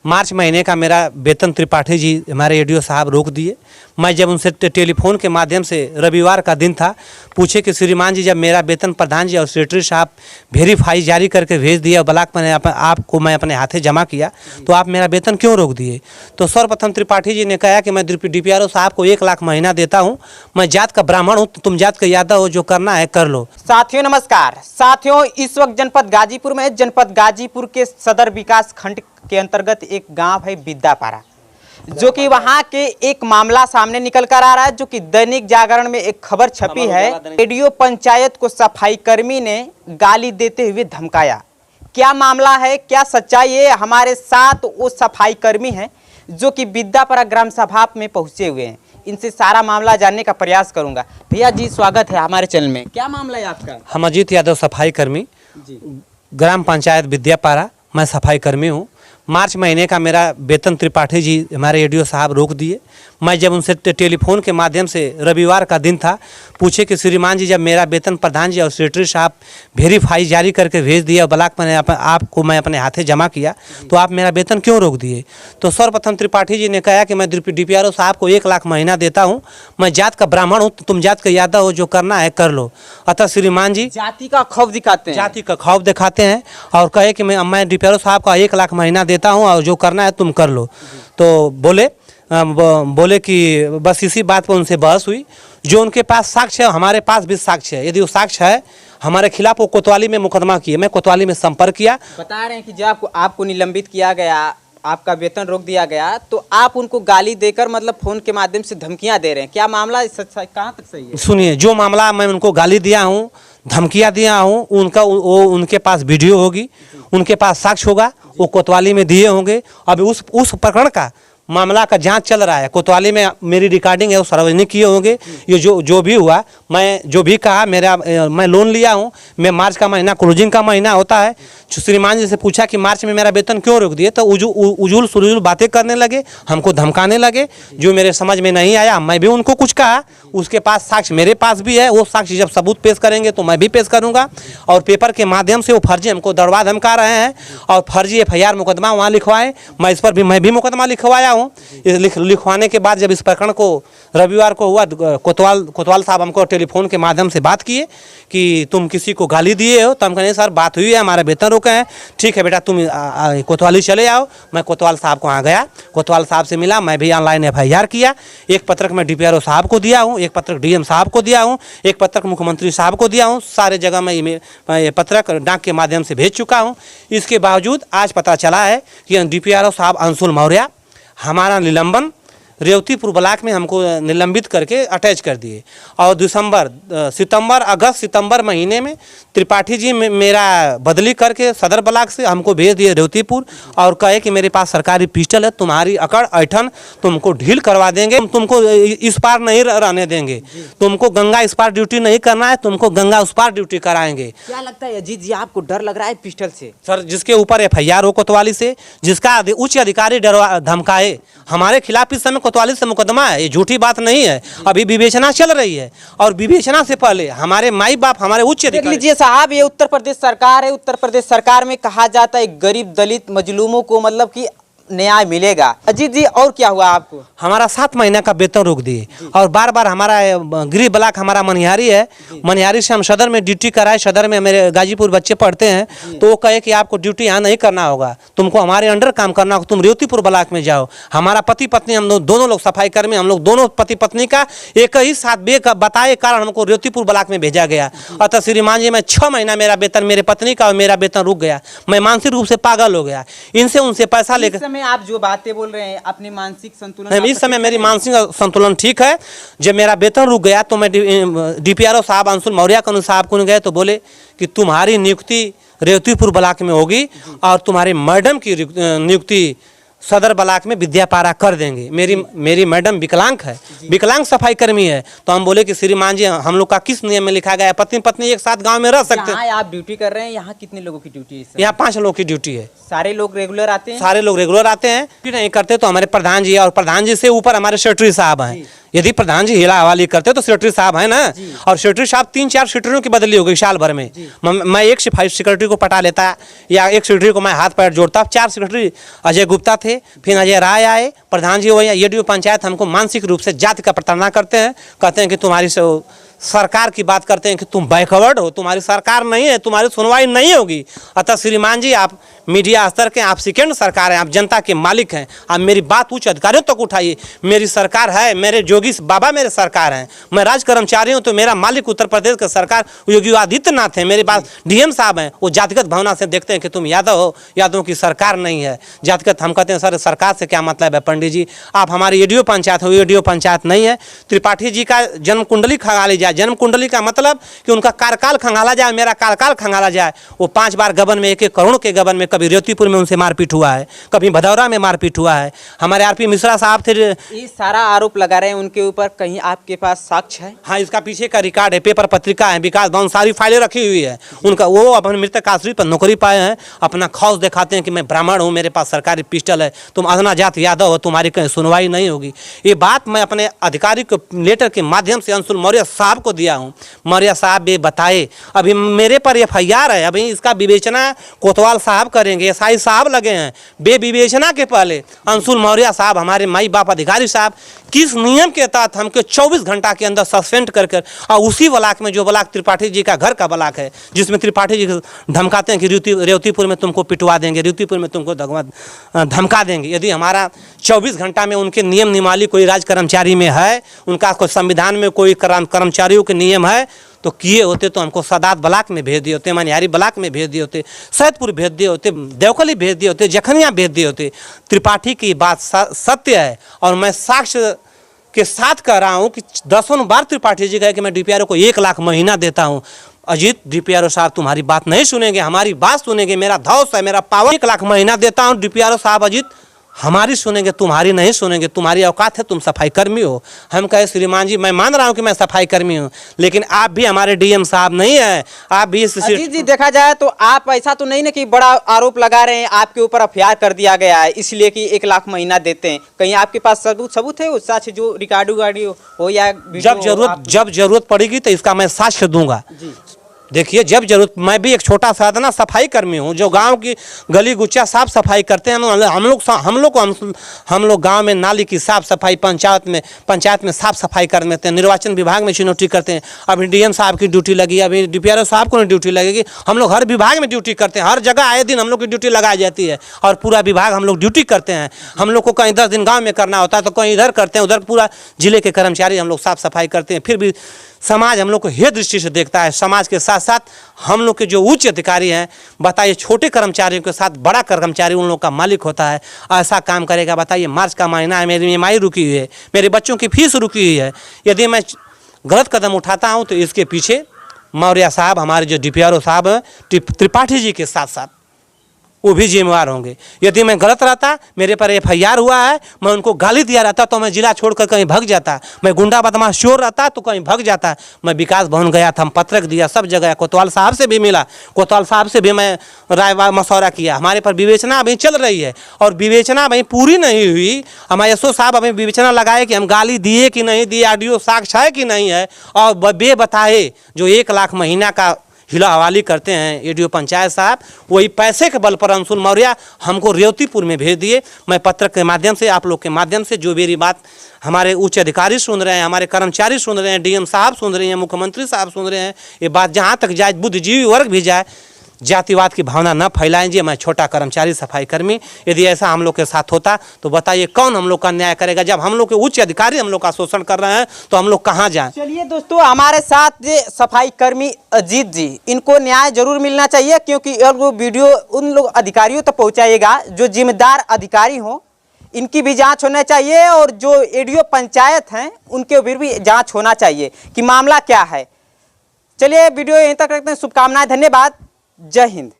मार्च महीने का मेरा वेतन त्रिपाठी जी हमारे एडीओ साहब रोक दिए। मैं जब उनसे टेलीफोन के माध्यम से रविवार का दिन था, पूछे कि श्रीमान जी जब मेरा वेतन प्रधान जी और सेक्रेटरी साहब वेरीफाई जारी करके भेज दिया, ब्लॉक में आपको मैं अपने हाथे जमा किया, तो आप मेरा वेतन क्यों रोक दिए? तो सर्वप्रथम त्रिपाठी जी ने कहा कि मैं DPRO साहब को 1 लाख महीना देता हूँ, मैं जात का ब्राह्मण हूँ, तुम जात का यादव हो, जो करना है कर लो। साथियों नमस्कार। साथियों, इस वक्त जनपद गाजीपुर में जनपद गाजीपुर के सदर विकास खंड के अंतर्गत एक गांव है बिद्दापारा, जो कि वहां के एक मामला सामने निकल कर आ रहा है, जो कि दैनिक जागरण में एक खबर छपी है। एडीओ पंचायत को सफाई कर्मी ने गाली देते हुए धमकाया। क्या मामला है, क्या सच्चाई है? हमारे साथ वो सफाई कर्मी हैं जो कि बिद्दापारा ग्राम सभा में पहुंचे हुए हैं। इनसे सारा मामला जानने का प्रयास करूंगा। भैया जी, स्वागत है हमारे चैनल में। क्या मामला है आपका? हम अजीत यादव, सफाई कर्मी, ग्राम पंचायत बिद्दापारा, मैं सफाई कर्मी हूँ। मार्च महीने का मेरा वेतन त्रिपाठी जी हमारे एडीओ साहब रोक दिए। मैं जब उनसे टेलीफोन के माध्यम से रविवार का दिन था, पूछे कि श्रीमान जी जब मेरा वेतन प्रधान जी और सेक्रेटरी साहब वेरीफाई जारी करके भेज दिया, ब्लॉक में आपको मैं अपने हाथे जमा किया, तो आप मेरा वेतन क्यों रोक दिए? तो सर्वप्रथम त्रिपाठी जी ने कहा कि मैं DPRO साहब को 1 लाख महीना देता हूँ, मैं जात का ब्राह्मण हूँ, तुम जात का यादव हो, जो करना है कर लो। अतः श्रीमान जी जाति का खौफ दिखाते हैं, जाति का खौफ दिखाते हैं और कहे कि मैं DPRO साहब का 1 लाख महीना देता हूँ और जो करना है तुम कर लो। तो बोले कि बस इसी बात पर उनसे बहस हुई। जो उनके पास साक्ष्य है, हमारे पास भी साक्ष्य है। यदि वो साक्ष्य है हमारे खिलाफ, वो कोतवाली में मुकदमा किए। मैं कोतवाली में संपर्क किया। बता रहे हैं कि जब आपको निलंबित किया गया, आपका वेतन रोक दिया गया, तो आप उनको गाली देकर मतलब फोन के माध्यम से धमकियां दे रहे हैं। क्या मामला कहाँ तक सही है? सुनिए, जो मामला मैं उनको गाली दिया हूँ, धमकियाँ दिया हूँ, उनके पास वीडियो होगी, उनके पास साक्ष्य होगा, वो कोतवाली में दिए होंगे। अभी उस प्रकरण का मामला का जांच चल रहा है। कोतवाली में मेरी रिकॉर्डिंग है, वो सार्वजनिक किए होंगे। ये जो भी हुआ, मैं जो भी कहा, मैं लोन लिया हूँ। मैं मार्च का महीना क्लोजिंग का महीना होता है। श्रीमान जी से पूछा कि मार्च में मेरा वेतन क्यों रोक दिए, तो उजुल सुजुल बातें करने लगे, हमको धमकाने लगे, जो मेरे समझ में नहीं आया। मैं भी उनको कुछ कहा, उसके पास साक्ष्य मेरे पास भी है। वो साक्ष्य जब सबूत पेश करेंगे तो मैं भी पेश करूँगा। और पेपर के माध्यम से वो फर्जी हमको दरवा धमका रहे हैं और फर्जी FIR मुकदमा वहाँ लिखवाएं। मैं इस पर भी मुकदमा लिखवाया हूँ। लिखवाने के बाद जब इस प्रकरण को रविवार को हुआ, कोतवाल साहब हमको टेलीफोन के माध्यम से बात किए कि तुम किसी को गाली दिए हो। तो हम कहें सर बात हुई है, हमारा वेतन रोके हैं। ठीक है बेटा, तुम कोतवाली चले आओ। मैं कोतवाल साहब को वहाँ गया, कोतवाल साहब से मिला। मैं भी ऑनलाइन FIR किया। एक पत्रक मैं DPRO साहब को दिया हूँ, एक पत्रक DM साहब को दिया हूँ, एक पत्रक मुख्यमंत्री साहब को दिया हूँ। सारे जगह मैं पत्रक डाक के माध्यम से भेज चुका हूँ। इसके बावजूद आज पता चला है कि DPRO साहब अंशुल मौर्य हमारा निलंबन रेवतीपुर ब्लॉक में हमको निलंबित करके अटैच कर दिए। और सितंबर महीने में त्रिपाठी जी मेरा बदली करके सदर ब्लॉक से हमको भेज दिए रेवतीपुर और कहे कि मेरे पास सरकारी पिस्टल है, तुम्हारी अकड़ ऐठन तुमको ढील करवा देंगे, तुमको इस पार नहीं रहने देंगे, तुमको गंगा इस पार ड्यूटी नहीं करना है, तुमको गंगा उस पार ड्यूटी कराएंगे। क्या लगता है अजीत जी, आपको डर लग रहा है पिस्टल से? सर, जिसके ऊपर FIR हो कोतवाली से, जिसका उच्च अधिकारी धमकाए, हमारे खिलाफ इस समय कोतवाली से मुकदमा है। ये झूठी बात नहीं है। अभी विवेचना चल रही है और विवेचना से पहले हमारे माई बाप, हमारे उच्च देख लीजिए साहब, ये उत्तर प्रदेश सरकार है। उत्तर प्रदेश सरकार में कहा जाता है गरीब दलित मजलूमों को मतलब कि न्याय मिलेगा। अजीत जी, और क्या हुआ आपको? हमारा 7 महीना का वेतन रोक दिए और बार बार हमारा गृह ब्लॉक हमारा मनिहारी है, मनिहारी से हम सदर में ड्यूटी कराए। सदर में मेरे गाजीपुर बच्चे पढ़ते हैं, तो वो कहे कि आपको ड्यूटी यहाँ नहीं करना होगा, तुमको हमारे अंडर काम करना होगा, तुम रेवतीपुर ब्लॉक में जाओ। हमारा पति पत्नी, हम लोग दोनों लोग सफाई कर्मी, हम लोग दोनों पति पत्नी का एक ही साथ बताए कारण हमको रेवतीपुर ब्लॉक में भेजा गया। अतः श्रीमान जी, मैं 6 महीना मेरा वेतन, मेरे पत्नी का और मेरा वेतन रुक गया। मैं मानसिक रूप से पागल हो गया। उनसे पैसा लेकर आप जो बातें बोल रहे हैं, अपनी मानसिक संतुलन, इस समय मेरी मानसिक संतुलन ठीक है। जब मेरा वेतन रुक गया तो मैं DPRO साहब अंशुल मौर्य साहब को गए, तो बोले कि तुम्हारी नियुक्ति रेवतीपुर ब्लॉक में होगी और तुम्हारे मैडम की नियुक्ति सदर ब्लॉक में बिद्दापारा कर देंगे। मेरी मैडम विकलांग है, विकलांग सफाई कर्मी है। तो हम बोले कि श्रीमान जी, हम लोग का किस नियम में लिखा गया है पति पत्नी एक साथ गांव में रह सकते हैं? आप ड्यूटी कर रहे हैं, यहाँ कितने लोगों की ड्यूटी है? यहाँ 5 लोगों की ड्यूटी है। सारे लोग रेगुलर आते हैं? सारे लोग रेगुलर आते हैं। नहीं करते तो हमारे प्रधान जी, और प्रधान जी से ऊपर हमारे सेक्रेटरी साहब हैं। यदि प्रधान जी हिला हवाली करते तो सेक्रेटरी साहब है ना, और सेक्रेटरी साहब 3-4 सेक्रेटरियों की बदली हो गई साल भर में। मैं एक सिपाही सेक्रेटरी को पटा लेता या एक सेक्रेटरी को मैं हाथ पैर जोड़ता। 4 सेक्रेटरी अजय गुप्ता थे, थे, फिर अजय राय आए, प्रधान जी हुए, एडीओ पंचायत हमको मानसिक रूप से जाति का प्रताड़ना करते हैं, कहते हैं कि तुम्हारी सरकार की बात करते हैं कि तुम बैकवर्ड हो, तुम्हारी सरकार नहीं है, तुम्हारी सुनवाई नहीं होगी। अतः श्रीमान जी, आप मीडिया स्तर के, आप सेकेंड सरकार हैं, आप जनता के मालिक हैं, आप मेरी बात उच्च अधिकारियों तक उठाइए। मेरी सरकार है, मेरे योगी बाबा मेरे सरकार हैं, मैं राज कर्मचारी हूं, तो मेरा मालिक उत्तर प्रदेश का सरकार योगी आदित्यनाथ है, मेरे पास डीएम साहब हैं, वो जातिगत भावना से देखते हैं कि तुम यादव हो, यादवों की सरकार नहीं है जातिगत। हम कहते हैं सर सरकार से क्या मतलब है पंडित जी, आप हमारी एडीओ पंचायत हो, एडीओ पंचायत नहीं है। त्रिपाठी जी का जन्म कुंडली खंगाली जाए, जन्म कुंडली का मतलब कि उनका कार्यकाल खंगाला जाए, मेरा कार्यकाल खंगाला जाए। वो 5 बार गबन में 1-1 करोड़ के गबन में, कभी रेवतीपुर में उनसे मारपीट हुआ है, कभी भदौरा में मारपीट हुआ है। हमारे आरपी मिश्रा साहब थे, ये सारा आरोप लगा रहे हैं उनके ऊपर, कहीं आपके पास साक्ष्य है? हाँ, इसका पीछे का रिकॉर्ड है, पेपर पत्रिका है, विकास भवन सारी फाइलें रखी हुई है उनका। वो अपने मृतक आश्रित पर नौकरी पाए हैं, अपना खौफ दिखाते हैं कि मैं ब्राह्मण हूँ, मेरे पास सरकारी पिस्टल है, तुम अधना जात यादव हो, तुम्हारी कहीं सुनवाई नहीं होगी। ये बात मैं अपने अधिकारी को लेटर के माध्यम से अंशुल मौर्य साहब को दिया हूँ। मौर्य साहब ये बताए, अभी मेरे पर एफआईआर है, अभी इसका विवेचना कोतवाल साहब करेंगे, एसआई साहब लगे हैं। बे विवेचना के पहले अंशुल मौर्य साहब, हमारे माई बाप अधिकारी साहब, किस नियम के तहत हमको 24 घंटा के अंदर सस्पेंड कर और उसी ब्लॉक में, जो ब्लॉक त्रिपाठी जी का घर का ब्लॉक है, जिसमें त्रिपाठी जी धमकाते हैं कि रेवतीपुर में तुमको पिटवा देंगे, रेवतीपुर में तुमको धमका देंगे। यदि हमारा 24 घंटा में उनके नियम नियमावली कोई राज कर्मचारी में है, उनका कोई संविधान में कोई कर्मचारियों के नियम है, तो किए होते तो हमको सदात ब्लॉक में भेज दिए होते, मनिहारी ब्लॉक में भेज दिए होते, सैदपुर भेज दिए होते, देवकली भेज दिए होते, जखनिया भेज दिए होते। त्रिपाठी की बात सत्य है और मैं साक्ष्य के साथ कह रहा हूँ कि 10 बार त्रिपाठी जी कहे कि मैं डीपीआरओ को 1 लाख महीना देता हूँ। अजीत डीपीआरओ साहब तुम्हारी बात नहीं सुनेंगे, हमारी बात सुनेंगे, मेरा धौस है, मेरा पावर, 1 लाख महीना देता हूँ। डीपीआरओ साहब अजीत हमारी सुनेंगे, तुम्हारी नहीं सुनेंगे, तुम्हारी औकात है, तुम सफाई कर्मी हो। हम कहे श्रीमान जी, मैं मान रहा हूं कि मैं सफाई कर्मी हूं, लेकिन आप भी हमारे डीएम साहब नहीं है, आप भी अजीत जी, देखा जाए तो आप ऐसा तो नहीं ना कि बड़ा आरोप लगा रहे हैं, आपके ऊपर एफआईआर कर दिया गया है इसलिए कि 1 लाख महीना देते हैं, कहीं आपके पास सबूत है उस साक्ष्य जो रिकॉर्डिंग हो या जब जरूरत पड़ेगी तो इसका मैं साक्ष्य दूंगा। देखिए, जब जरूरत, मैं भी एक छोटा सा ना सफाई कर्मी हूँ, जो गांव की गली गुच्चा साफ सफाई करते हैं। हम लोग गांव में नाली की साफ सफाई, पंचायत में साफ सफाई कर लेते हैं, निर्वाचन विभाग में चुनौती करते हैं। अभी डीएम साहब की ड्यूटी लगी, अभी डीपीआरओ साहब को ड्यूटी लगेगी। हम लोग हर विभाग में ड्यूटी करते हैं, हर जगह आए दिन हम लोग की ड्यूटी लगाई जाती है और पूरा विभाग हम लोग ड्यूटी करते हैं। हम लोग को कहीं 10 दिन गाँव में करना होता है तो कहीं इधर करते हैं, उधर पूरा जिले के कर्मचारी हम लोग साफ सफाई करते हैं। फिर भी समाज हम लोग को हे दृष्टि से देखता है। समाज के साथ साथ हम लोग के जो उच्च अधिकारी हैं, बताइए, छोटे कर्मचारियों के साथ बड़ा कर्मचारी उन लोग का मालिक होता है, ऐसा काम करेगा? बताइए, मार्च का महीना है, मेरी ईएमआई रुकी हुई है, मेरे बच्चों की फीस रुकी हुई है। यदि मैं गलत कदम उठाता हूं तो इसके पीछे मौर्य साहब, हमारे जो डीपीआरओ साहब हैं, त्रिपाठी जी के साथ साथ वो भी जिम्मेवार होंगे। यदि मैं गलत रहता, मेरे पर एफआईआर हुआ है, मैं उनको गाली दिया रहता तो मैं जिला छोड़कर कहीं भाग जाता, मैं गुंडा बदमाश चोर रहता तो कहीं भाग जाता। मैं विकास भवन गया था, हम पत्रक दिया, सब जगह, कोतवाल साहब से भी मिला, कोतवाल साहब से भी मैं राय मशवरा किया। हमारे पर विवेचना अभी चल रही है और विवेचना अभी पूरी नहीं हुई। हमारे एसओ साहब अभी विवेचना लगाए कि हम गाली दिए कि नहीं दिए, ऑडियो साक्ष्य है कि नहीं है, और बे बताए जो 1 लाख महीना का हिला हवाली करते हैं एडीओ पंचायत साहब, वही पैसे के बल पर अंशुल मौर्य हमको रेवतीपुर में भेज दिए। मैं पत्र के माध्यम से, आप लोग के माध्यम से, जो मेरी बात हमारे उच्च अधिकारी सुन रहे हैं, हमारे कर्मचारी सुन रहे हैं, डीएम साहब सुन रहे हैं, मुख्यमंत्री साहब सुन रहे हैं, ये बात जहाँ तक जाए, बुद्धिजीवी वर्ग भी जाए, जातिवाद की भावना न फैलाएंगे। मैं छोटा कर्मचारी, सफाई कर्मी, यदि ऐसा हम लोग के साथ होता तो बताइए कौन हम लोग का न्याय करेगा? जब हम लोग के उच्च अधिकारी हम लोग का शोषण कर रहे हैं तो हम लोग कहाँ जाएं? चलिए दोस्तों, हमारे साथ सफाई कर्मी अजीत जी, इनको न्याय जरूर मिलना चाहिए, क्योंकि वो वीडियो उन लोग अधिकारियों तक पहुँचाएगा जो जिम्मेदार अधिकारी हों। इनकी भी जांच होना चाहिए और जो एडीओ पंचायत हैं उनके भी जांच होना चाहिए कि मामला क्या है। चलिए, वीडियो यहीं तक रखते हैं। शुभकामनाएं, धन्यवाद, जय हिंद।